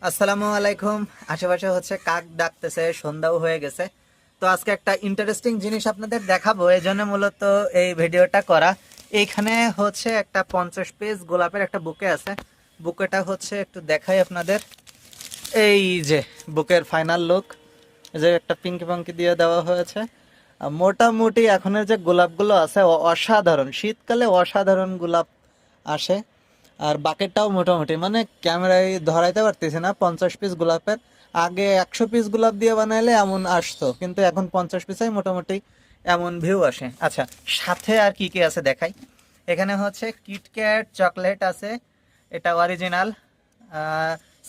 আসসালামু আলাইকুম। আশেপাশে হচ্ছে কাক ডাকতেছে, সন্ধ্যাও হয়ে গেছে। তো আজকে একটা ইন্টারেস্টিং জিনিস আপনাদের দেখাবো, এই জন্য মূলত এই ভিডিওটা করা। এইখানে হচ্ছে একটা 50 পিস গোলাপের একটা বুকে আছে। বুকেটা হচ্ছে একটু দেখাই আপনাদের। এই যে বুকের ফাইনাল লুক, এই যে একটা পিঙ্কি পাঙ্কি দিয়ে দেওয়া হয়েছে। মোটামুটি এখনের যে গোলাপগুলো আছে অসাধারণ, শীতকালে অসাধারণ গোলাপ আসে। আর বাকেটটাও মোটামুটি, মানে ক্যামেরায় ধরাইতে পারতেছি না। 50 পিস গোলাপের আগে 100 পিস গোলাপ দিয়ে বানাইলে এমন আসতো, কিন্তু এখন 50 পিসাই মোটামুটি এমন ভিউ আসে। আচ্ছা, সাথে আর কি কি আছে দেখাই। এখানে হচ্ছে কিটক্যাট চকলেট আছে, এটা অরিজিনাল।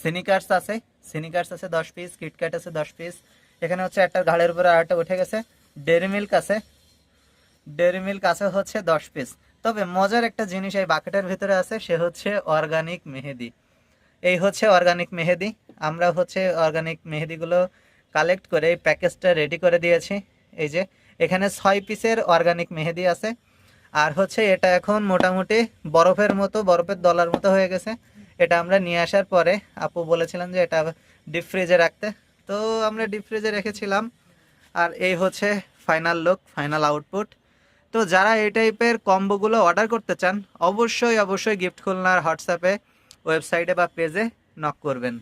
সিনিকার্স আছে, সিনিকার্স আছে 10 পিস, কিটক্যাট আছে 10 পিস। এখানে হচ্ছে একটা ঘাড়ের উপরে আরেকটা উঠে গেছে। ডেরি মিল্ক আছে, ডেরি মিল্ক আছে হচ্ছে 10 পিস। তবে মজার একটা জিনিস এই বাকেটের ভিতরে আছে, সে হচ্ছে অর্গানিক মেহেদি। এই হচ্ছে অর্গানিক মেহেদি। আমরা হচ্ছে অর্গানিক মেহেদিগুলো কালেক্ট করে এই প্যাকেজটা রেডি করে দিয়েছি। এই যে এখানে 6 পিসের অর্গানিক মেহেদি আছে। আর হচ্ছে এটা এখন মোটামুটি বরফের মতো, বরফের দলার মতো হয়ে গেছে। এটা আমরা নিয়ে আসার পরে আপু বলেছিলাম যে এটা ডিপ ফ্রিজে রাখতে, তো আমরা ডিপ ফ্রিজে রেখেছিলাম। আর এই হচ্ছে ফাইনাল লুক, ফাইনাল আউটপুট। তো যারা এই টাইপের কম্বোগুলো অর্ডার করতে চান, অবশ্যই অবশ্যই গিফট খুলনার হোয়াটসঅ্যাপে, ওয়েবসাইটে বা পেজে নক করবেন।